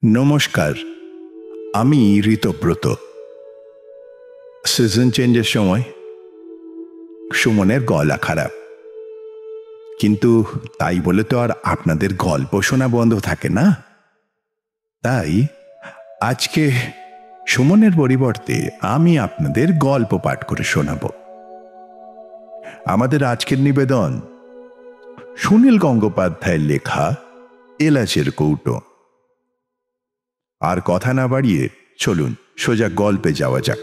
নমস্কার, আমি ঋতব্রত। সিজন চেঞ্জের সময় সুমনের গলা খারাপ, কিন্তু তাই বলে তো আর আপনাদের গল্প শোনা বন্ধ থাকে না। তাই আজকে সুমনের পরিবর্তে আমি আপনাদের গল্প পাঠ করে শোনাব। আমাদের আজকের নিবেদন সুনীল গঙ্গোপাধ্যায়ের লেখা এলাচের কৌটো। আর কথা না বাড়িয়ে চলুন সোজা গল্পে যাওয়া যাক।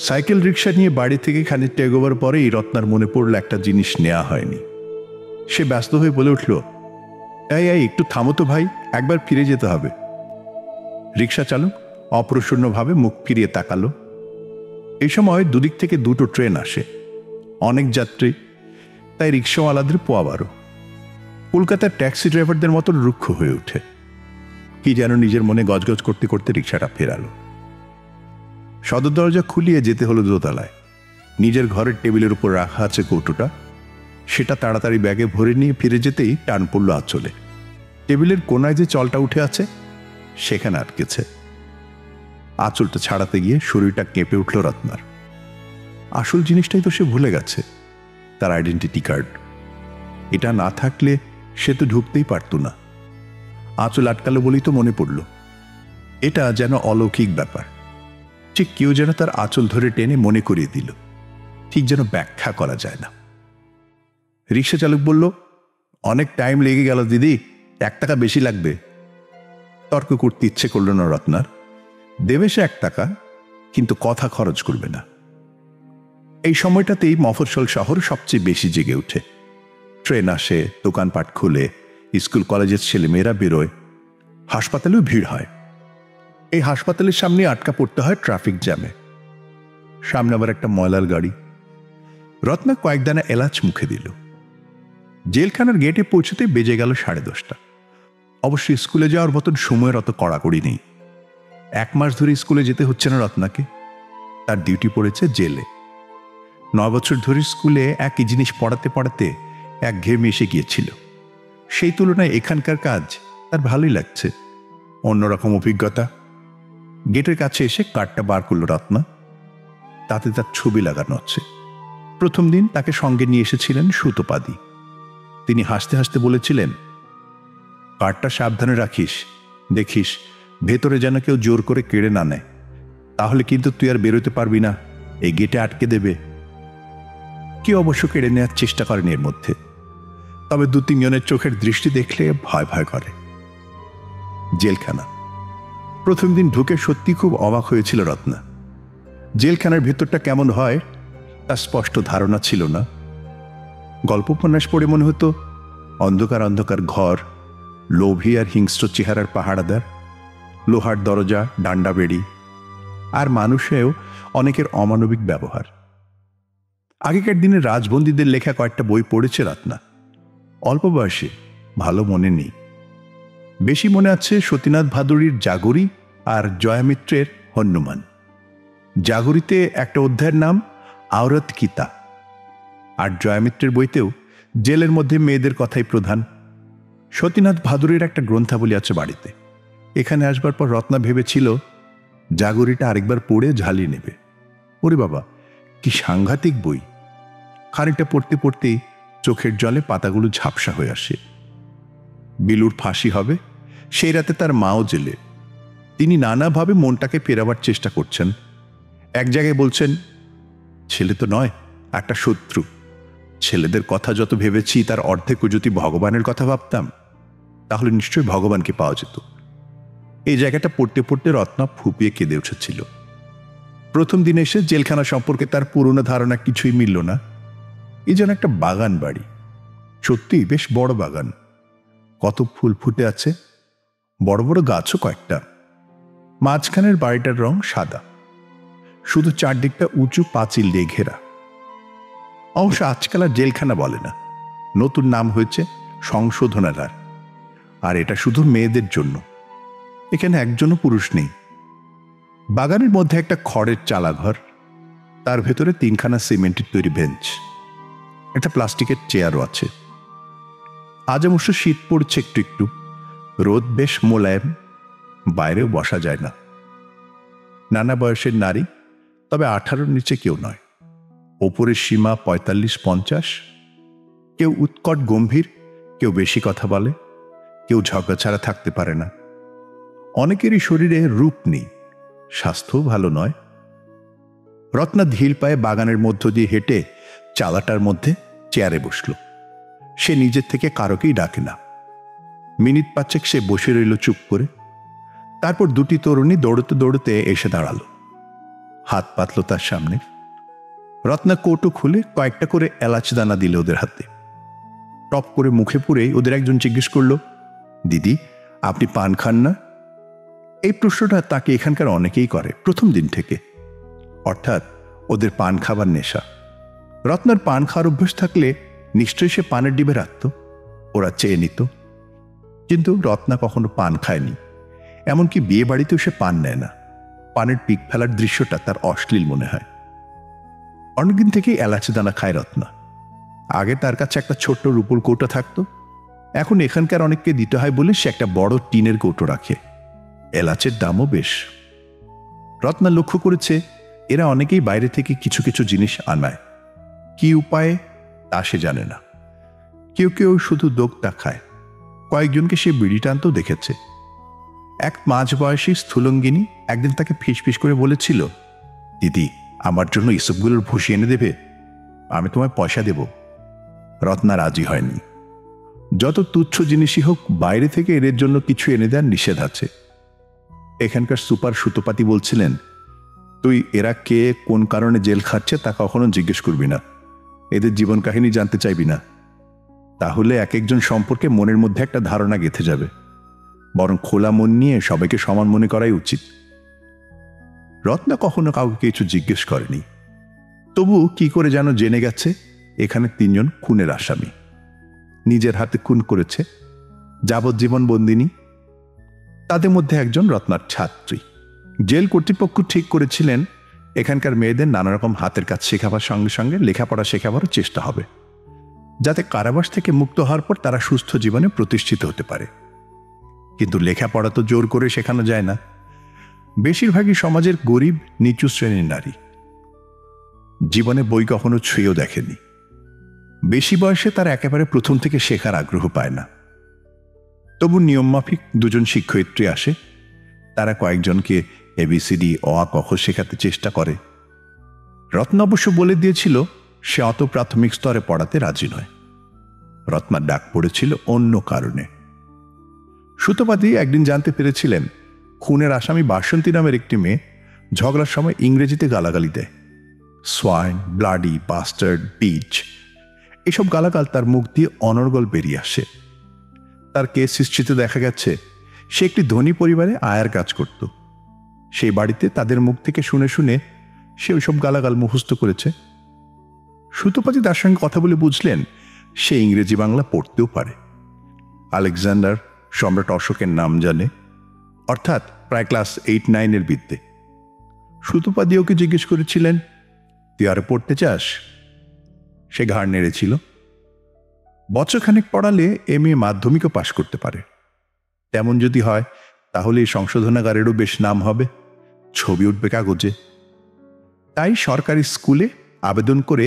সাইকেল রিক্সা নিয়ে বাড়ি থেকে খানিকটা এগোবার পরেই রত্নার মনে পড়ল একটা জিনিস নেওয়া হয়নি। সে ব্যস্ত হয়ে বলে উঠল, এই একটু থামো তো ভাই, একবার ফিরে যেতে হবে। রিক্সা চালক অপ্রসন্নভাবে মুখ ফিরিয়ে তাকালো। এই সময় দুদিক থেকে দুটো ট্রেন আসে, অনেক যাত্রী, তাই রিক্সাওয়ালাদের পোয়াবারও। কলকাতার ট্যাক্সি ড্রাইভারদের মতো রুক্ষ হয়ে ওঠে। কি যেন নিজের মনে গজগজ করতে করতে রিক্সাটা ফেরালো। সদর দরজা খুলিয়ে যেতে হলো দোতলায়। নিজের ঘরের টেবিলের উপর রাখা আছে কৌটোটা, সেটা তাড়াতাড়ি ব্যাগে ভরে নিয়ে ফিরে যেতেই টান পড়ল আঁচলে। টেবিলের কোনায় যে চলটা উঠে আছে সেখানে আটকেছে। আঁচলটা ছাড়াতে গিয়ে শরীরটা কেঁপে উঠল রত্নার। আসল জিনিসটাই তো সে ভুলে গেছে, তার আইডেন্টিটি কার্ড। এটা না থাকলে সে তো ঢুকতেই পারত না। আঁচল আটকালো বলেই তো মনে পড়ল। এটা যেন অলৌকিক ব্যাপার, ঠিক কেউ যেন তার আঁচল ধরে টেনে মনে করিয়ে দিল, ঠিক যেন ব্যাখ্যা করা যায় না। রিক্সা চালক বলল, অনেক টাইম লেগে গেল দিদি, 1 টাকা বেশি লাগবে। তর্ক করতে ইচ্ছে করল না রত্নার। দেবে সে 1 টাকা, কিন্তু কথা খরচ করবে না। এই সময়টাতেই মফস্বল শহর সবচেয়ে বেশি জেগে ওঠে। ট্রেন আসে, দোকানপাট খুলে, স্কুল কলেজের ছেলেমেয়েরা বেরোয়, হাসপাতালেও ভিড় হয়। এই হাসপাতালের সামনে আটকা পড়তে হয় ট্রাফিক জ্যামে। সামনে আবার একটা ময়লার গাড়ি। রত্না কয়েকদানা এলাচ মুখে দিল। জেলখানার গেটে পৌঁছতে বেজে গেল 10:30। অবশ্যই স্কুলে যাওয়ার মতন সময়ের অত কড়াকড়ি নেই। 1 মাস ধরে স্কুলে যেতে হচ্ছে না রত্নাকে। তার ডিউটি পড়েছে জেলে। 9 বছর ধরে স্কুলে একই জিনিস পড়াতে পড়াতে একঘেয়েমি এসে গিয়েছিল। সেই তুলনায় এখানকার কাজ তার ভালোই লাগছে, অন্যরকম অভিজ্ঞতা। গেটের কাছে এসে কার্ডটা বার করল রত্না। তাতে তার ছবি লাগানো আছে। প্রথম দিন তাকে সঙ্গে নিয়ে এসেছিলেন সুতোপাদি। তিনি হাসতে হাসতে বলেছিলেন, কার্ডটা সাবধানে রাখিস, দেখিস ভেতরে যেন কেউ জোর করে কেড়ে না নেয়, তাহলে কিন্তু তুই আর বেরোতে পারবি না, এই গেটে আটকে দেবে। কেউ অবশ্য কেড়ে নেওয়ার চেষ্টা করেন এর মধ্যে, তবে 2-3 জনের চোখের দৃষ্টি দেখলে ভয় ভয় করে। জেলখানা। প্রথম দিন ঢুকে সত্যি খুব অবাক হয়েছিল রত্না। জেলখানার ভেতরটা কেমন হয় তার স্পষ্ট ধারণা ছিল না। গল্প উপন্যাস পড়ে মনে হতো অন্ধকার অন্ধকার ঘর, লোভী আর হিংস্র চেহারার পাহারাদার, লোহার দরজা, ডান্ডা বেড়ি, আর মানুষেও অনেকের অমানবিক ব্যবহার। আগেকার দিনে রাজবন্দীদের লেখা কয়েকটা বই পড়েছে রত্না। অল্প বয়সে, ভালো মনে নেই। বেশি মনে আছে সতীনাথ ভাদুড়ির জাগরী আর জয়ামিত্রের হনুমান। জাগরীতে একটা অধ্যায়ের নাম আওরত কিতা, আর জয়ামিত্রের বইতেও জেলের মধ্যে মেয়েদের কথাই প্রধান। সতীনাথ ভাদুড়ির একটা গ্রন্থাবলী আছে বাড়িতে। এখানে আসবার পর রত্না ভেবেছিল জাগরীটা আরেকবার পড়ে ঝালিয়ে নেবে। ওরে বাবা, কি সাংঘাতিক বই! খানিকটা পড়তে পড়তেই চোখের জলে পাতাগুলো ঝাপসা হয়ে আসে। বিলুর ফাঁসি হবে সেই রাতে তার মাও জেলে। তিনি নানাভাবে মনটাকে ফেরাবার চেষ্টা করছেন। এক জায়গায় বলছেন, ছেলে তো নয়, একটা শত্রু। ছেলেদের কথা যত ভেবেছি তার অর্ধেকও যদি ভগবানের কথা ভাবতাম, তাহলে নিশ্চয়ই ভগবানকে পাওয়া যেত। এই জায়গাটা পড়তে পড়তে রত্না ফুপিয়ে কেঁদে উঠেছিল। প্রথম দিন এসে জেলখানা সম্পর্কে তার পুরনো ধারণা কিছুই মিলল না। এই যেন একটা বাগান বাড়ি, সত্যি বেশ বড় বাগান। কত ফুল ফুটে আছে, বড় বড় গাছও কয়েকটা। মাঝখানের বাড়িটার রং সাদা, শুধু চারদিকটা উঁচু পাঁচিল দিয়ে ঘেরা। অবশ্য আজকাল আর জেলখানা বলে না, নতুন নাম হয়েছে সংশোধনাগার। আর এটা শুধু মেয়েদের জন্য। এখানে একজনও পুরুষ নেই। বাগানের মধ্যে একটা খড়ের চালাঘর, তার ভেতরে 3খানা সিমেন্টের তৈরি বেঞ্চ, একটা প্লাস্টিকের চেয়ারও আছে। আজ অবশ্য শীত পড়ছে একটু একটু, রোদ বেশ মোলায়েম, বাইরেও বসা যায় না। নানা বয়সের নারী, তবে 18-র নিচে কেউ নয়। ওপরের সীমা 45-50। কেউ উৎকট গম্ভীর, কেউ বেশি কথা বলে, কেউ ঝগড়া ছাড়া থাকতে পারে না। অনেকেরই শরীরে রূপ নেই, স্বাস্থ্যও ভালো নয়। রত্না ধীর পায়ে বাগানের মধ্য দিয়ে হেঁটে চালাটার মধ্যে চেয়ারে বসল। সে নিজের থেকে কারোকেই ডাকে না। মিনিট 5 সে বসে রইল চুপ করে। তারপর দুটি তরুণী দৌড়তে দৌড়তে এসে দাঁড়ালো, হাত পাতল তার সামনে। রত্না কৌটো খুলে কয়েকটা করে এলাচ দানা দিল ওদের হাতে। টপ করে মুখে পুরে ওদের একজন জিজ্ঞেস করল, দিদি, আপনি পান খান না? এই প্রশ্নটা তাকে এখানকার অনেকেই করে প্রথম দিন থেকে, অর্থাৎ ওদের পান খাবার নেশা। রত্নার পান খাওয়ার অভ্যাস থাকলে নিশ্চয়ই সে পানের ডিবে রাখত, ওরা চেয়ে নিত। কিন্তু রত্না কখনো পান খায়নি, এমনকি বিয়ে বাড়িতেও সে পান নেয় না। পানের পিক ফেলার দৃশ্যটা তার অশ্লীল মনে হয়। অনেকদিন থেকেই এলাচি দানা খায় রত্না। আগে তার কাছে একটা ছোট্ট রুপোর কৌটো থাকতো, এখন এখানকার অনেককে দিতে হয় বলে সে একটা বড় টিনের কৌটো রাখে। এলাচের দামও বেশ। রত্না লক্ষ্য করেছে এরা অনেকেই বাইরে থেকে কিছু কিছু জিনিস আনায়। কি উপায়ে তা সে জানে না। কেউ কেউ শুধু দোক্তা খায়, কয়েকজনকে সে বিড়ি টানতেও দেখেছে। এক মাঝবয়সী স্থূলঙ্গিনী একদিন তাকে ফিসফিস করে বলেছিল, দিদি, আমার জন্য এসবগুলোর ভুসি এনে দেবে, আমি তোমায় পয়সা দেব। রত্না রাজি হয়নি। যত তুচ্ছ জিনিসই হোক, বাইরে থেকে এদের জন্য কিছু এনে দেওয়ার নিষেধ আছে। এখানকার সুপার সুতোপাতি বলছিলেন, তুই এরা কে, কোন কারণে জেল খাচ্ছে তা কখনো জিজ্ঞেস করবি না, এদের জীবন কাহিনী জানতে চাইবি না, তাহলে এক একজন সম্পর্কে মনের মধ্যে একটা ধারণা গেঁথে যাবে। বরং খোলা মন নিয়ে সবাইকে সমান মনে করাই উচিত। রত্না কখনো কাউকে কিছু জিজ্ঞেস করেনি, তবু কি করে যেন জেনে গেছে এখানে 3 জন খুনের আসামি। নিজের হাতে খুন করেছে, যাবজ্জীবন বন্দিনী। তাদের মধ্যে একজন রত্নার ছাত্রী। জেল কর্তৃপক্ষ ঠিক করেছিলেন এখানকার মেয়েদের নানা রকম হাতের কাজ শেখাবার সঙ্গে সঙ্গে লেখাপড়া শেখাবারও চেষ্টা হবে, যাতে কারাবাস থেকে মুক্ত হওয়ার পর তারা সুস্থ জীবনে প্রতিষ্ঠিত হতে পারে। কিন্তু লেখাপড়া তো জোর করে শেখানো যায় না। বেশিরভাগই সমাজের গরিব নিচু শ্রেণীর নারী, জীবনে বই কখনো ছুঁয়েও দেখেনি। বেশি বয়সে তারা একেবারে প্রথম থেকে শেখার আগ্রহ পায় না। তবু নিয়মমাফিক 2 জন শিক্ষয়িত্রী আসে, তারা কয়েকজনকে ABCD অ আ ক খ শেখাতে চেষ্টা করে। রত্না অবশ্য বলে দিয়েছিল সে অত প্রাথমিক স্তরে পড়াতে রাজি নয়। রত্নার ডাক পড়েছিল অন্য কারণে। সুতোপাতি একদিন জানতে পেরেছিলেন খুনের আসামি বাসন্তী নামের একটি মেয়ে ঝগড়ার সময় ইংরেজিতে গালাগালি দেয়। সোয়াইন, ব্লাডি, বাস্টার্ড, বিচ, এসব গালাগাল তার মুখ দিয়ে অনর্গল বেরিয়ে আসে। তার কেস হিস্ট্রিতে দেখা গেছে সে একটি ধনী পরিবারে আয়ার কাজ করত। সেই বাড়িতে তাদের মুখ থেকে শুনে শুনে সে ওইসব গালাগাল মুখস্থ করেছে। সুতোপাতি তার সঙ্গে কথা বলে বুঝলেন সে ইংরেজি বাংলা পড়তেও পারে। আলেকজান্ডার, সম্রাট অশোকের নাম জানে, অর্থাৎ প্রায় ক্লাস 8-9 বিদ্যে। সুতোপাতি ওকে জিজ্ঞেস করেছিলেন, তুই আরো পড়তে চাস? সে ঘাড় নেড়েছিল। বছরখানেক পড়ালে MA মাধ্যমিকও পাশ করতে পারে। তেমন যদি হয় তাহলে এই সংশোধনাগারেরও বেশ নাম হবে, ছবি উঠবে কাগজে। তাই সরকারি স্কুলে আবেদন করে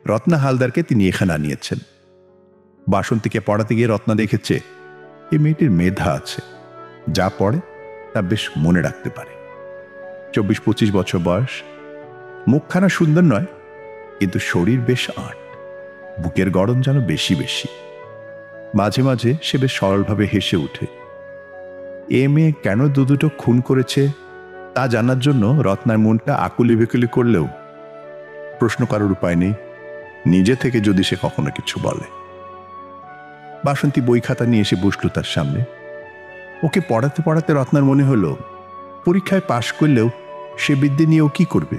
রত্না হালদারকে তিনি এখানে আনিয়েছেন। বাসন্তীকে পড়াতে গিয়ে রত্না দেখেছে এই মেয়েটির মেধা আছে, যা পড়ে তা বেশ মনে রাখতে পারে। 24-25 বছর বয়স, মুখখানা সুন্দর নয়, কিন্তু শরীর বেশ আঁট, বুকের গড়ন যেন বেশি বেশি। মাঝে মাঝে সে বেশ সরলভাবে হেসে উঠে। মেয়ে কেন দুটো খুন করেছে তা জানার জন্য রত্নার মনটা আকুলি বিকুলি করলেও প্রশ্ন করার উপায় নেই, নিজে থেকে যদি সে কখনো কিছু বলে। বাসন্তী বই খাতা নিয়ে এসে বসল তার সামনে। ওকে পড়াতে পড়াতে রত্নার মনে হলো পরীক্ষায় পাশ করলেও সে বিদ্যে নিয়ে ও কি করবে?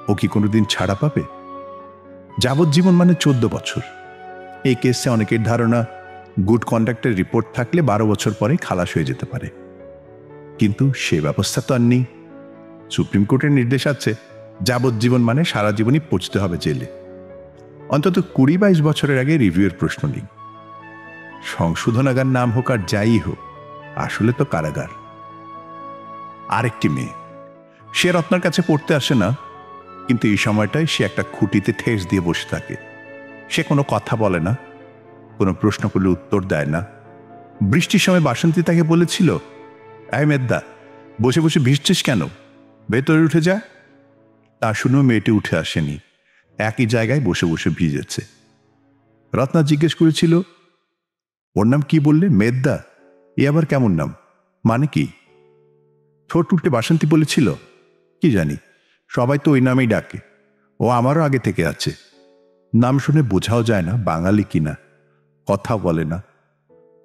ও কি কোনোদিন ছাড়া পাবে? যাবজ্জীবন মানে 14 বছর। এই কেসে অনেকের ধারণা গুড কন্ডাক্টের রিপোর্ট থাকলে 12 বছর পরে খালাস হয়ে যেতে পারে, কিন্তু সে ব্যবস্থা তো আর নেই। সুপ্রিম কোর্টের নির্দেশ আছে যাবজ্জীবন মানে সারা জীবনই পৌঁছতে হবে জেলে। অন্তত 20-22 বছরের আগে রিভিউয়ের প্রশ্ন নেই। সংশোধনাগার নাম হোক আর যাই হোক, আসলে তো কারাগার। আরেকটি মেয়ে, সে রত্নার কাছে পড়তে আসে না, কিন্তু এই সময়টায় সে একটা খুঁটিতে ঠেস দিয়ে বসে থাকে। সে কোনো কথা বলে না, কোনো প্রশ্ন করলে উত্তর দেয় না। বৃষ্টির সময় বাসন্তী তাকে বলেছিল, এই মেদ্দা, বসে বসে ভিজছিস কেন, ভেতরে উঠে যা। তা শুনেও মেয়েটি উঠে আসেনি, একই জায়গায় বসে বসে ভিজেছে। রত্না জিজ্ঞেস করেছিল, ওর নাম কি বললে? মেদ্দা? এ আবার কেমন নাম, মানে কি? ঠোঁট উল্টে বাসন্তী বলেছিল, কি জানি, সবাই তো ওই নামেই ডাকে, ও আমারও আগে থেকে আছে। নাম শুনে বোঝাও যায় না বাঙালি কিনা, কথা বলে না,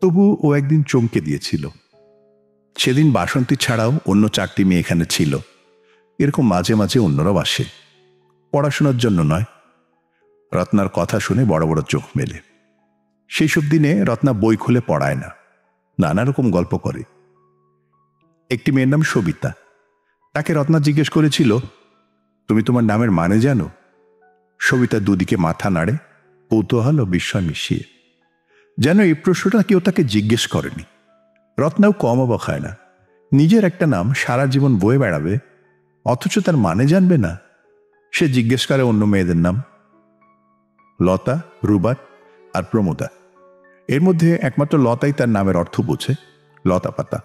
তবু ও একদিন চমকে দিয়েছিল। সেদিন বাসন্তী ছাড়াও অন্য 4টি মেয়ে এখানে ছিল। এরকম মাঝে মাঝে অন্যরাও আসে, পড়াশোনার জন্য নয়। রত্নার কথা শুনে বড় বড় চোখ মেলে। সেই সব দিনে রত্না বই খুলে পড়ায় না, নানা রকম গল্প করে। একটি মেয়ের নাম সবিতা। তাকে রত্না জিজ্ঞেস করেছিল, তুমি তোমার নামের মানে জানো? সবিতা দুদিকে মাথা নাড়ে, কৌতূহল ও বিস্ময় মিশিয়ে। যেন এই প্রশ্নটা কেউ তাকে জিজ্ঞেস করেনি। রত্নাও কম অবাক হয় না। নিজের একটা নাম সারা জীবন বয়ে বেড়াবে, অথচ তার মানে জানবে না। সে জিজ্ঞেস করে অন্য মেয়েদের নাম, লতা, রুবাত আর প্রমোদা। এর মধ্যে একমাত্র লতাই তার নামের অর্থ বোঝে, লতা পাতা।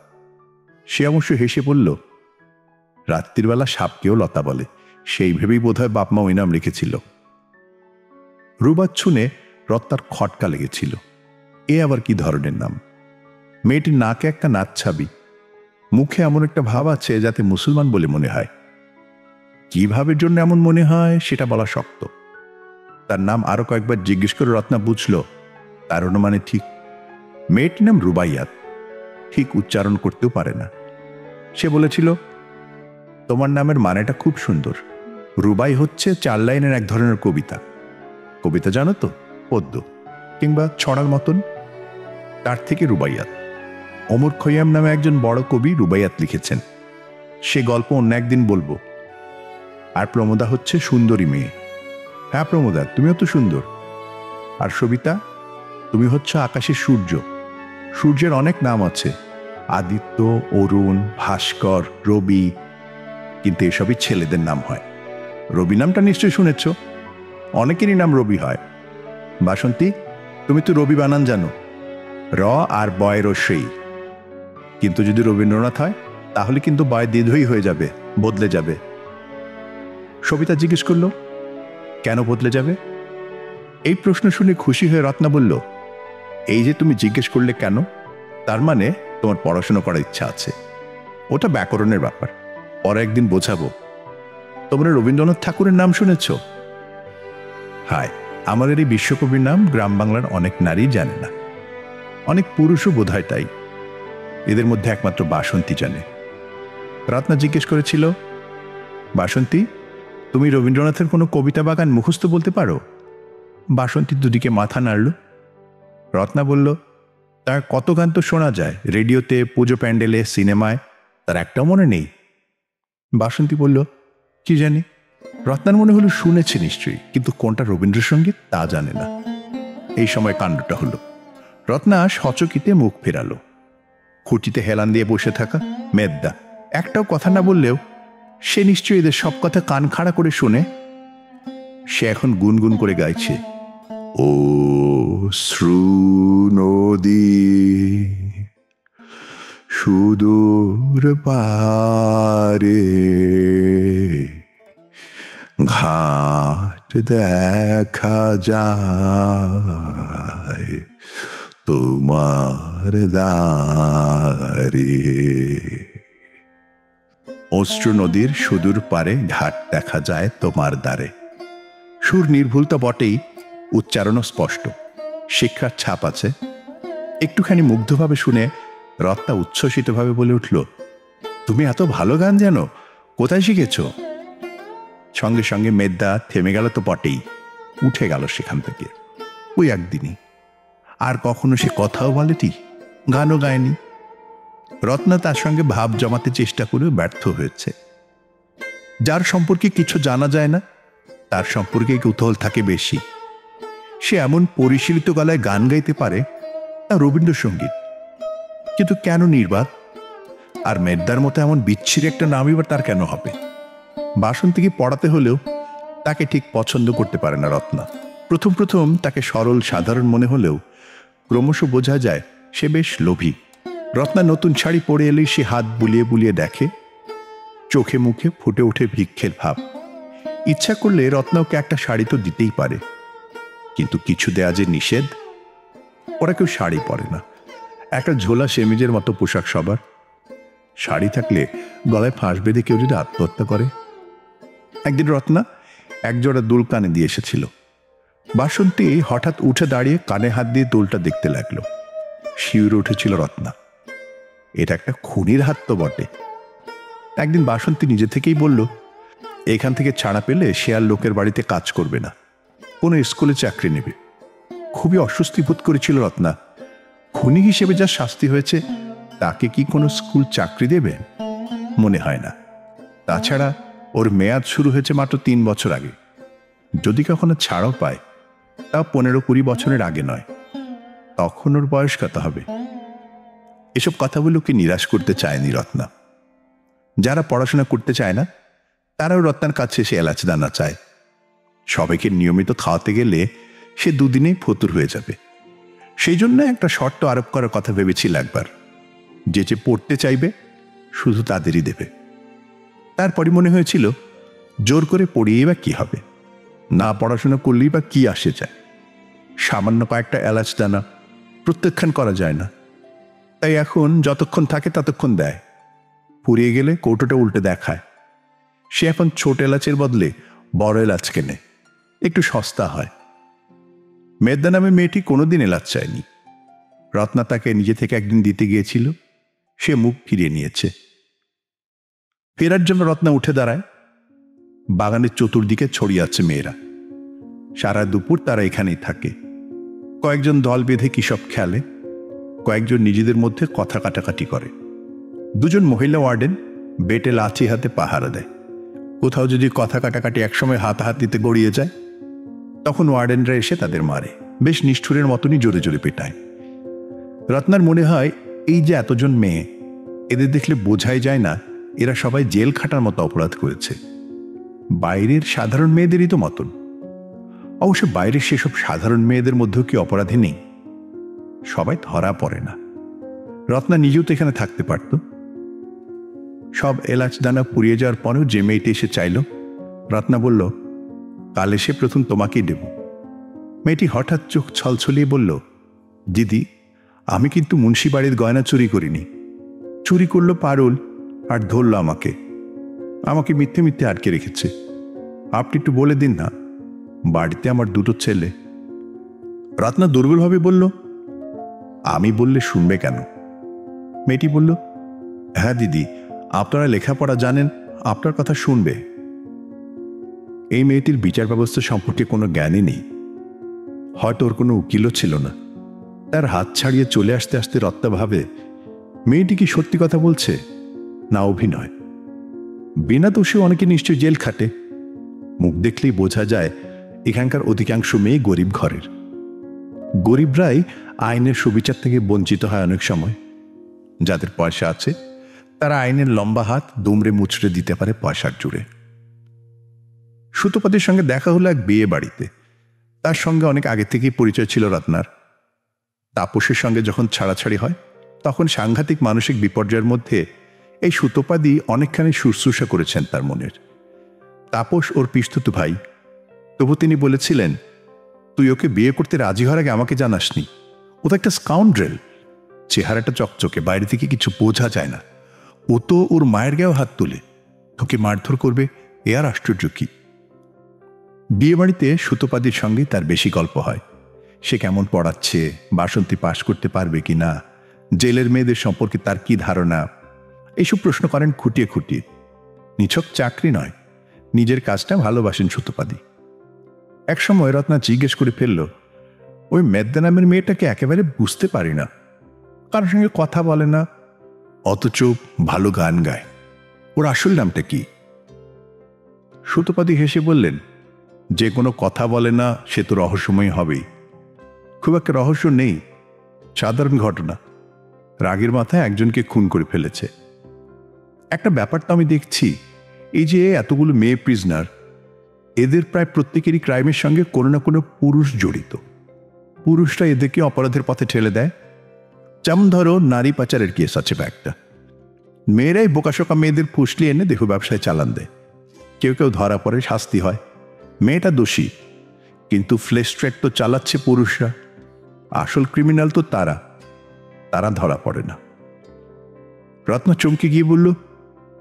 সে অবশ্য হেসে বলল, রাত্রিবেলা সাপকেও লতা বলে, সেই ভেবেই বোধহয় বাপমা ওই নাম রেখেছিল। রুবাত শুনে রত্নার খটকা লেগেছিল। এ আবার কি ধরনের নাম? মেয়েটির নাকে একটা নাচ ছাবি, মুখে এমন একটা ভাব আছে যাতে মুসলমান বলে মনে হয়। কি ভাবের জন্য এমন মনে হয় সেটা বলা শক্ত। তার নাম আরো কয়েকবার জিজ্ঞেস করে রত্না বুঝল তার অনুমানে ঠিক। মেয়েটির নাম রুবাইয়াত, ঠিক উচ্চারণ করতেও পারে না। সে বলেছিল, তোমার নামের মানেটা খুব সুন্দর। রুবাই হচ্ছে 4 লাইনের এক ধরনের কবিতা। কবিতা জানো তো, পদ্য কিংবা ছড়ার মতন, তার থেকে রুবাইয়াত। ওমর খৈয়াম নামে একজন বড় কবি রুবাইয়াত লিখেছেন, সে গল্প অন্য একদিন বলবো। আর প্রমোদা হচ্ছে সুন্দরী মেয়ে। হ্যাঁ প্রমোদা, তুমিও তো সুন্দর। আর সবিতা, তুমি হচ্ছে আকাশের সূর্য। সূর্যের অনেক নাম আছে, আদিত্য, অরুণ, ভাস্কর, রবি, কিন্তু এসবই ছেলেদের নাম হয়। রবি নামটা নিশ্চয়ই শুনেছ, অনেকেরই নাম রবি হয়। বাসন্তী, তুমি তো রবি বানান জানো, র আর বয় রস্যই। কিন্তু যদি রবীন্দ্রনাথ হয় তাহলে কিন্তু বয় দীর্ঘই হয়ে যাবে, বদলে যাবে। সবিতা জিজ্ঞেস করল, কেন বদলে যাবে? এই প্রশ্ন শুনে খুশি হয়ে রত্না বলল, এই যে তুমি জিজ্ঞেস করলে কেন, তার মানে তোমার পড়াশোনা করার ইচ্ছা আছে। ওটা ব্যাকরণের ব্যাপার, পরে একদিন বোঝাবো। তোমরা রবীন্দ্রনাথ ঠাকুরের নাম শুনেছ? হায়, আমাদের এই বিশ্বকবির নাম গ্রাম বাংলার অনেক নারী জানে না, অনেক পুরুষও বোধ হয় তাই। এদের মধ্যে একমাত্র বাসন্তী জানে। রত্না জিজ্ঞেস করেছিল, বাসন্তী, তুমি রবীন্দ্রনাথের কোনো কবিতা বাগান মুখস্থ বলতে পারো? বাসন্তী দুদিকে মাথা নাড়ল। রত্না বলল, তার কত গান তো শোনা যায়, রেডিওতে, পুজো প্যান্ডেলে, সিনেমায়, তার একটাও মনে নেই। বাসন্তী বলল, কি জানি। রত্নার মনে হলো শুনেছে নিশ্চয়ই, কিন্তু কোনটা রবীন্দ্রসঙ্গীত তা জানে না। এই সময় কাণ্ডটা হলো, রত্না সচকিতে মুখ ফেরালো। খুঁটিতে হেলান দিয়ে বসে থাকা মেদ্দা একটাও কথা না বললেও সে নিশ্চয়ই এদের সব কথা কান খাড়া করে শুনে। সে এখন গুনগুন করে গাইছে, ও শ্রু নদী সুদূর পারে, ঘাট দেখা যায় তোমার দ্বারে। অশ্রু নদীর সুদূর পারে ঘাট দেখা যায় তোমার দ্বারে। সুর নির্ভুল তো বটেই, উচ্চারণও স্পষ্ট, শিক্ষার ছাপ আছে। একটুখানি মুগ্ধভাবে শুনে রত্না উচ্ছ্বসিতভাবে বলে উঠল, তুমি এত ভালো গান জানো, কোথায় শিখেছ? সঙ্গে সঙ্গে মেদ্দা থেমে গেল তো বটেই, উঠে গেল সেখান থেকে। ওই একদিনই, আর কখনো সে কথাও বলেনি, গানও গায়নি। রত্না তার সঙ্গে ভাব জমাতে চেষ্টা করেও ব্যর্থ হয়েছে। যার সম্পর্কে কিছু জানা যায় না তার সম্পর্কে কৌতূহল থাকে বেশি। সে এমন পরিশীলিত গলায় গান গাইতে পারে, তা রবীন্দ্রসঙ্গীত, কিন্তু কেন নির্বাক? আর মেদ্দার মতো এমন বিচ্ছিরি একটা নাম এবার তার কেন হবে? বাসন্তীকে পড়াতে হলেও তাকে ঠিক পছন্দ করতে পারে না রত্না। প্রথম প্রথম তাকে সরল সাধারণ মনে হলেও ক্রমশ বোঝা যায় সে বেশ লোভী। রত্না নতুন শাড়ি পরে এলেই সে হাত বুলিয়ে বুলিয়ে দেখে, চোখে মুখে ফুটে ওঠে ভিক্ষের ভাব। ইচ্ছা করলে রত্না ওকে একটা শাড়ি তো দিতেই পারে, কিন্তু কিছু দেয়া যে নিষেধ। ওরা কেউ শাড়ি পরে না, একটা ঝোলা সেমিজের মতো পোশাক সবার। শাড়ি থাকলে গলায় ফাঁস বেঁধে কেউ যদি আত্মহত্যা করে। একদিন রত্না একজোড়া দুল কানে দিয়ে এসেছিল। বাসন্তী হঠাৎ উঠে দাঁড়িয়ে কানে হাত দিয়ে দুলটা দেখতে লাগলো। শিউরে উঠেছিল রত্না, এটা একটা খুনির হাত তো বটে। একদিন বাসন্তী নিজে থেকেই বলল, এখান থেকে ছাড়া পেলে সে আর লোকের বাড়িতে কাজ করবে না, কোনো স্কুলে চাকরি নেবে। খুবই অস্বস্তি বোধ করেছিল রত্না। খুনি হিসেবে যা শাস্তি হয়েছে তাকে কি কোনো স্কুল চাকরি দেবে? মনে হয় না। তাছাড়া ওর মেয়াদ শুরু হয়েছে মাত্র 3 বছর আগে। যদি কখনো ছাড়াও পায় তা 15-20 বছরের আগে নয়। তখন ওর বয়স কত হবে? এসব কথাগুলোকে নিরাশ করতে চায়নি রত্না। যারা পড়াশোনা করতে চায় না তারাও রত্নার কাছে এসে এলাচ দানা চায়। সবাইকে নিয়মিত খাওয়াতে গেলে সে দুদিনেই ফতুর হয়ে যাবে। সেই জন্য একটা শর্ত আরোপ করার কথা ভেবেছিল একবার, যে যে পড়তে চাইবে শুধু তাদেরই দেবে। তারপরই মনে হয়েছিল, জোর করে পড়িয়ে বা কি হবে? না পড়াশোনা করলেই বা কি আসে যায়? সামান্য কয়েকটা এলাচ দানা প্রত্যাখ্যান করা যায় না। তাই এখন যতক্ষণ থাকে ততক্ষণ দেয়, ফুরিয়ে গেলে কৌটোটা উল্টে দেখায়। সে এখন ছোট এলাচের বদলে বড় এলাচ কেনে, একটু সস্তা হয়। মেদ্দা নামে মেয়েটি কোনোদিন এলাচ চায়নি। রত্না তাকে নিজে থেকে একদিন দিতে গিয়েছিল, সে মুখ ফিরিয়ে নিয়েছে। ফেরার জন্য রত্না উঠে দাঁড়ায়। বাগানের চতুর্দিকে ছড়িয়ে আছে মেয়েরা। সারা দুপুর তারা এখানেই থাকে। কয়েকজন দল বেঁধে কি সব খেলে, কয়েকজন নিজেদের মধ্যে কথা কাটাকাটি করে। 2জন মহিলা ওয়ার্ডেন বেটে লাঠি হাতে পাহারা দেয়। কোথাও যদি কথা কাটাকাটি একসময় হাতাহাতিতে গড়িয়ে যায়, তখন ওয়ার্ডেনরা এসে তাদের মারে, বেশ নিষ্ঠুরের মতনই জোরে জোরে পেটায়। রত্নার মনে হয়, এই যে এতজন মেয়ে, এদের দেখলে বোঝাই যায় না এরা সবাই জেল খাটার মতো অপরাধ করেছে। বাইরের সাধারণ মেয়েদেরই তো মতন। অবশ্য বাইরের সেসব সাধারণ মেয়েদের মধ্যেও কি অপরাধী নেই? সবাই ধরা পড়ে না। রত্না নিজেও তো এখানে থাকতে পারত। সব এলাচ দানা পুড়িয়ে যাওয়ার পরেও যে মেয়েটি এসে চাইল, রত্না বলল, কাল এসে প্রথম তোমাকেই দেব। মেয়েটি হঠাৎ চোখ ছলছলিয়ে বলল, দিদি, আমি কিন্তু মুন্সি বাড়ির গয়না চুরি করিনি। চুরি করলো পারুল, আর ধরল আমাকে। আমাকে মিথ্যে মিথ্যে আটকে রেখেছে। আপনি একটু বলে দিন না, বাড়িতে আমার 2টো ছেলে। রত্না দুর্বলভাবে বলল, আমি বললে শুনবে কেন? মেয়েটি বলল, হ্যাঁ দিদি, আপনারা লেখাপড়া জানেন, আপনার কথা শুনবে। এই মেয়েটির বিচার ব্যবস্থা সম্পর্কে কোনো জ্ঞানই নেই। হয়তো ওর কোনো উকিলও ছিল না। তার হাত ছাড়িয়ে চলে আসতে আসতে রত্না ভাবে, মেয়েটি কি সত্যি কথা বলছে না অভিনয়? বিনা দোষে অনেকে নিশ্চয় জেল খাটে। মুখ দেখলেই বোঝা যায় এখানকার অধিকাংশ মেয়ে গরিব ঘরের। গরিবরাই আইনের সুবিচার থেকে বঞ্চিত হয় অনেক সময়। যাদের পয়সা আছে তারা আইনের লম্বা হাত দুমড়ে মুচড়ে দিতে পারে পয়সার জুড়ে। সুতোপাতির সঙ্গে দেখা হলো এক বিয়ে বাড়িতে। তার সঙ্গে অনেক আগে থেকেই পরিচয় ছিল রত্নার। তাপসের সঙ্গে যখন ছাড়াছাড়ি হয়, তখন সাংঘাতিক মানসিক বিপর্যয়ের মধ্যে এই সুতোপাদি অনেকখানি শুশ্রূষা করেছেন তার মনের। তাপস ওর পিস্তুত ভাই, তবু তিনি বলেছিলেন, তুই ওকে বিয়ে করতে রাজি হওয়ার আগে আমাকে জানাসনি। ও তো একটা স্কাউন্ড্রেল, চেহারাটা চকচকে, বাইরে থেকে কিছু বোঝা যায় না। ও তো ওর মায়ের গায়েও হাত তুলে, তোকে মারধর করবে, এ আর আশ্চর্য কি? বিয়ে বাড়িতে সুতোপাদির সঙ্গে তার বেশি গল্প হয়। সে কেমন পড়াচ্ছে, বাসন্তী পাশ করতে পারবে কি না, জেলের মেয়েদের সম্পর্কে তার কি ধারণা, এইসব প্রশ্ন করেন খুঁটিয়ে খুঁটিয়ে। নিছক চাকরি নয়, নিজের কাজটা ভালোবাসেন সুতোপাদি। এক সময় রত্না জিজ্ঞেস করে ফেলল, ওই মেদ্দা নামের মেয়েটাকে একেবারে বুঝতে পারি না, কারোর সঙ্গে কথা বলে না, অথচ ভালো গান গায়। ওর আসল নামটা কি? সুতোপাদি হেসে বললেন, যে কোনো কথা বলে না সে তো রহস্যময় হবেই। খুব একটা রহস্য নেই, সাধারণ ঘটনা। রাগের মাথায় একজনকে খুন করে ফেলেছে। একটা ব্যাপার তো আমি দেখছি, এই যে এতগুলো মেয়ে প্রিজনার, এদের প্রায় প্রত্যেকেরই ক্রাইমের সঙ্গে কোনো না কোনো পুরুষ জড়িত। পুরুষরা এদেরকে অপরাধের পথে ঠেলে দেয়। যেমন ধরো নারী পাচারের কেস আছে একটা, মেয়েরাই বোকাশোকা মেয়েদের ফুসলি এনে দেহ ব্যবসায় চালান দেয়। কেউ কেউ ধরা পড়ে, শাস্তি হয়, মেয়েটা দোষী, কিন্তু ফ্লেশ ট্রেড তো চালাচ্ছে পুরুষরা। আসল ক্রিমিনাল তো তারা ধরা পড়ে না। রত্না চমকে গিয়ে বলল,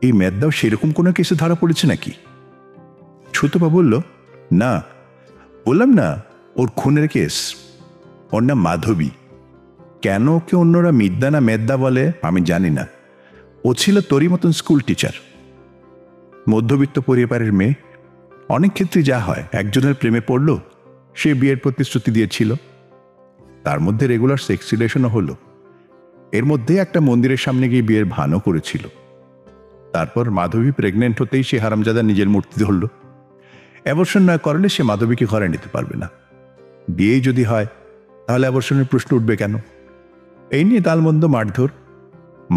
এই মেদদাও সেরকম কোনো কেসে ধরা পড়েছে নাকি? ছুতপা বলল, না, বললাম না ওর খুনের কেস। ওর নাম মাধবী। কেন ওকে অন্যরা মিদ্যা না মেদ্দা বলে আমি জানি না। ও ছিল তোরই মতন স্কুল টিচার, মধ্যবিত্ত পরিবারের মেয়ে। অনেক ক্ষেত্রে যা হয়, একজনের প্রেমে পড়ল, সে বিয়ের প্রতিশ্রুতি দিয়েছিল, তার মধ্যে রেগুলার সেক্স রিলেশনও হলো, এর মধ্যে একটা মন্দিরের সামনে গিয়ে বিয়ের ভানও করেছিল। তারপর মাধবী প্রেগনেন্ট হতেই সে হারামজাদা নিজের মূর্তি ধরল। অ্যাবর্শন না করলে সে মাধবীকে ঘরে নিতে পারবে না। বিয়ে যদি হয় তাহলে অ্যাবর্শনের প্রশ্ন উঠবে কেন? এই নিয়ে তালমন্দ মারধর।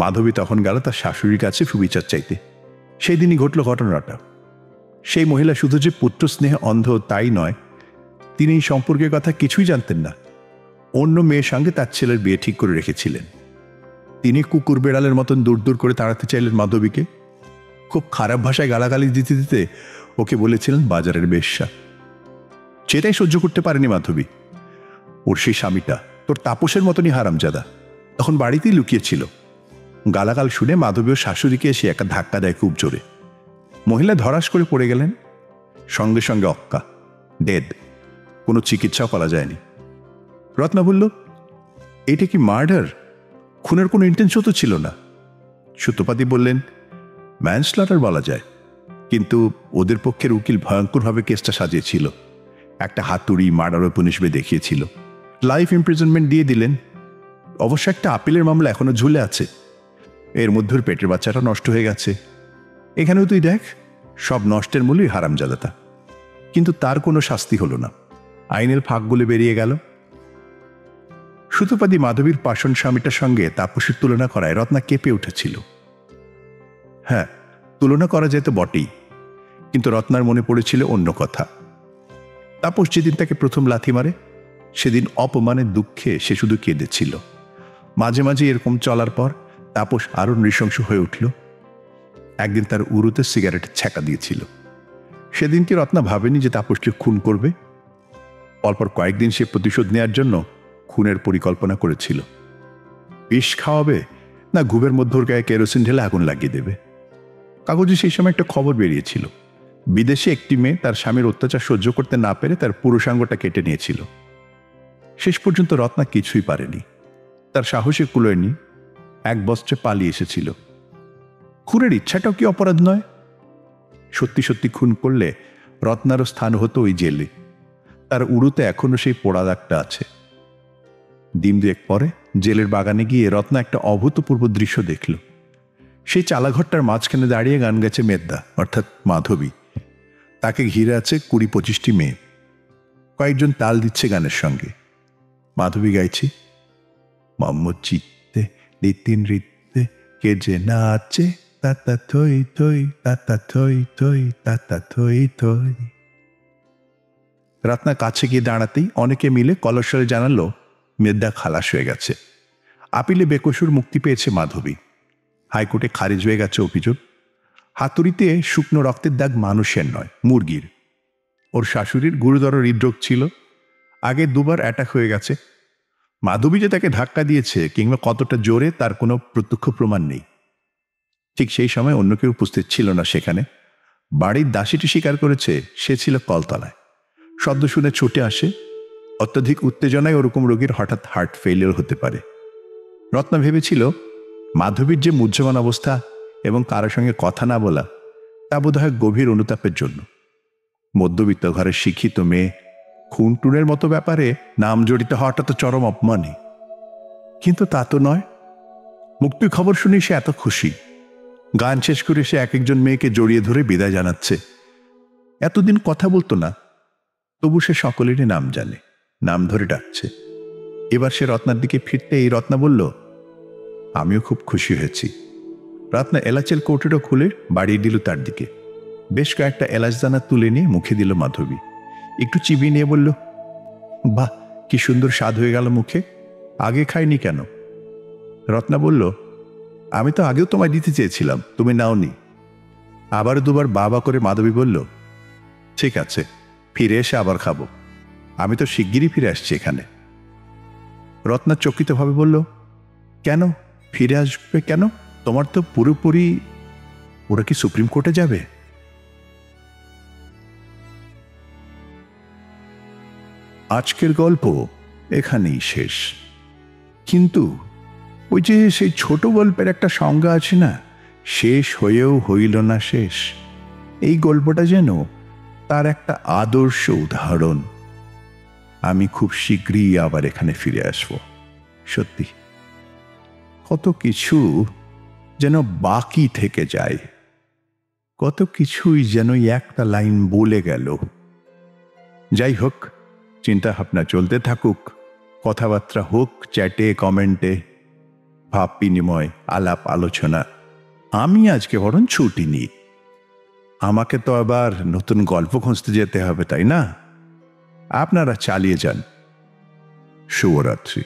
মাধবী তখন গেল তার শাশুড়ির কাছে সুবিচার চাইতে। সেই দিনই ঘটল ঘটনাটা। সেই মহিলা শুধু যে পুত্র স্নেহে অন্ধ তাই নয়, তিনি এই সম্পর্কের কথা কিছুই জানতেন না। অন্য মেয়ের সঙ্গে তার ছেলের বিয়ে ঠিক করে রেখেছিলেন। তিনি কুকুর বেড়ালের মতন দূর দূর করে তাড়াতে চাইলেন মাধবীকে। খুব খারাপ ভাষায় গালাগালি দিতে দিতে ওকে বলেছিলেন বাজারের বেশ্যা। সেটাই সহ্য করতে পারেনি মাধবী। ওর সেই স্বামীটা তোর তাপসের মতনই হারামজাদা, তখন বাড়িতেই লুকিয়েছিল। গালাগাল শুনে মাধবী ও শাশুড়িকে এসে একটা ধাক্কা দেয় খুব জোরে। মহিলা ধরাস করে পড়ে গেলেন, সঙ্গে সঙ্গে অক্কা, ডেড। কোনো চিকিৎসাও করা যায়নি। রত্না বলল, এটা কি মার্ডার? খুনের কোনো ইন্টেনশন তো ছিল না। সূত্রপাতি বললেন, ম্যানস্লটার বলা যায়, কিন্তু ওদের পক্ষের উকিল ভয়ঙ্করভাবে কেসটা সাজিয়েছিল। একটা হাতুড়ি মার্ডার ওয়েপন হিসেবে দেখিয়েছিল। লাইফ ইমপ্রিজনমেন্ট দিয়ে দিলেন। অবশ্য একটা আপিলের মামলা এখনো ঝুলে আছে। এর মধ্যে ওর পেটের বাচ্চাটা নষ্ট হয়ে গেছে। এখানেও তুই দেখ, সব নষ্টের মূলই হারামজাদাটা। কিন্তু তার কোনো শাস্তি হলো না, আইনের ফাঁক বলে বেরিয়ে গেল। সুতোপাদি মাধবীর পাষণ স্বামীটার সঙ্গে তাপসের তুলনা করায় রত্না কেঁপে উঠেছিল। হ্যাঁ, তুলনা করা যেত বটেই, কিন্তু রত্নার মনে পড়েছিল অন্য কথা। তাপস যেদিন তাকে প্রথম লাথি মারে, সেদিন অপমানের দুঃখে সে শুধু কেঁদেছিল। মাঝে মাঝে এরকম চলার পর তাপস আরো নৃশংস হয়ে উঠল। একদিন তার উরুতে সিগারেটের ছ্যাঁকা দিয়েছিল। সেদিনকে রত্না ভাবেনি যে তাপসকে খুন করবে। পরপর কয়েকদিন সে প্রতিশোধ নেওয়ার জন্য খুনের পরিকল্পনা করেছিল। বিষ খাওয়াবে, না ঘুমের মধ্যে ওর গায়ে কেরোসিন ঢেলে আগুন লাগিয়ে দেবে। কাগজে সেই সময় একটা খবর বেরিয়েছিল, বিদেশে একটি মেয়ে তার স্বামীর অত্যাচার সহ্য করতে না পেরে তার পুরুষাঙ্গটা কেটে নিয়েছিল। শেষ পর্যন্ত রত্না কিছুই পারেনি, তার সাহসে কুলোয়নি, এক বস্ত্রে পালিয়ে এসেছিল। খুনের ইচ্ছাটাও কি অপরাধ নয়? সত্যি সত্যি খুন করলে রত্নারও স্থান হতো ওই জেলে। তার উড়ুতে এখনো সেই পোড়া দাগটা আছে। দিন দুয়েক পরে জেলের বাগানে গিয়ে রত্না একটা অভূতপূর্ব দৃশ্য দেখল। সেই চালাঘরটার মাঝখানে দাঁড়িয়ে গান গেছে মেদ্দা, অর্থাৎ মাধবী। তাকে ঘিরে আছে 20-25টি মেয়ে। কয়েকজন তাল দিচ্ছে গানের সঙ্গে। মাধবী গাইছে, মোহাম্মদ চিত্তে রিতিন রিত্তে কে যে নাচে, তাতা থই থই তাতা থই থই তাতা থই থই। রত্না কাছে গিয়ে দাঁড়াতেই অনেকে মিলে কলস্বরে জানালো মেদ্দা খালাস হয়ে গেছে। আপিলে বেকসুর মুক্তি পেয়েছে মাধবী। হাইকোর্টে খারিজ হয়ে গেছে অভিযোগ। হাতুড়িতে শুকনো রক্তের দাগ মানুষের নয়, মুরগির। ওর শাশুড়ির গুরুতর হৃদরোগ ছিল, আগে 2বার অ্যাটাক হয়ে গেছে। মাধবী যে তাকে ধাক্কা দিয়েছে কিংবা কতটা জোরে তার কোনো প্রত্যক্ষ প্রমাণ নেই। ঠিক সেই সময় অন্য কেউ উপস্থিত ছিল না সেখানে। বাড়ির দাসীটি স্বীকার করেছে সে ছিল কলতলায়। শব্দ শুনে ছুটে আসে। অত্যধিক উত্তেজনায় ওরকম রোগীর হঠাৎ হার্ট ফেলিওর হতে পারে। রত্না ভেবেছিল মাধবীর যে মুহ্যমান অবস্থা এবং কারোর সঙ্গে কথা না বলা, তা বোধহয় গভীর অনুতাপের জন্য। মধ্যবিত্ত ঘরের শিক্ষিত মেয়ে খুন টুনের মতো ব্যাপারে নাম জড়িত হওয়াটা তো চরম অপমানই। কিন্তু তা তো নয়। মুক্তির খবর শুনে সে এত খুশি। গান শেষ করে সে এক একজন মেয়েকে জড়িয়ে ধরে বিদায় জানাচ্ছে। এতদিন কথা বলতো না, তবু সে সকলেরই নাম জানে, নাম ধরে ডাকছে। এবার সে রত্নার দিকে ফিরতে এই রত্না বলল, আমিও খুব খুশি হয়েছি। রত্না এলাচের কৌটোটা খুলে বাড়িয়ে দিল তার দিকে। বেশ কয়েকটা এলাচ দানা তুলে নিয়ে মুখে দিল মাধবী। একটু চিবিয়ে নিয়ে বলল, বাহ, কি সুন্দর স্বাদ হয়ে গেল মুখে, আগে খাইনি কেন? রত্না বলল, আমি তো আগেও তোমায় দিতে চেয়েছিলাম, তুমি নাওনি। আবার দুবার বাবা করে মাধবী বলল, ঠিক আছে, ফিরে এসে আবার খাবো, আমি তো শিগগিরই ফিরে আসছি এখানে। রত্না চকিতভাবে বলল, কেন ফিরে আসবে কেন? তোমার তো পুরোপুরি, ওরা কি সুপ্রিম কোর্টে যাবে? আজকের গল্প এখানেই শেষ। কিন্তু ওই যে সেই ছোট গল্পের একটা সংজ্ঞা আছে না, শেষ হয়েও হইল না শেষ। এই গল্পটা যেন তার একটা আদর্শ উদাহরণ। আমি খুব শীঘ্রই আবার এখানে ফিরে আসব। সত্যি কত কিছু যেন বাকি থেকে যায়, কত কিছুই যেন একটা লাইন বলে গেল। যাই হোক, চিন্তা ভাবনা চলতে থাকুক, কথাবার্তা হোক চ্যাটে, কমেন্টে, ভাব বিনিময়, আলাপ আলোচনা। আমি আজকে বরং ছুটি নিই, আমাকে তো আবার নতুন গল্প খুঁজতে যেতে হবে, তাই না? আপনারা চালিয়ে যান। শুভরাত্রি।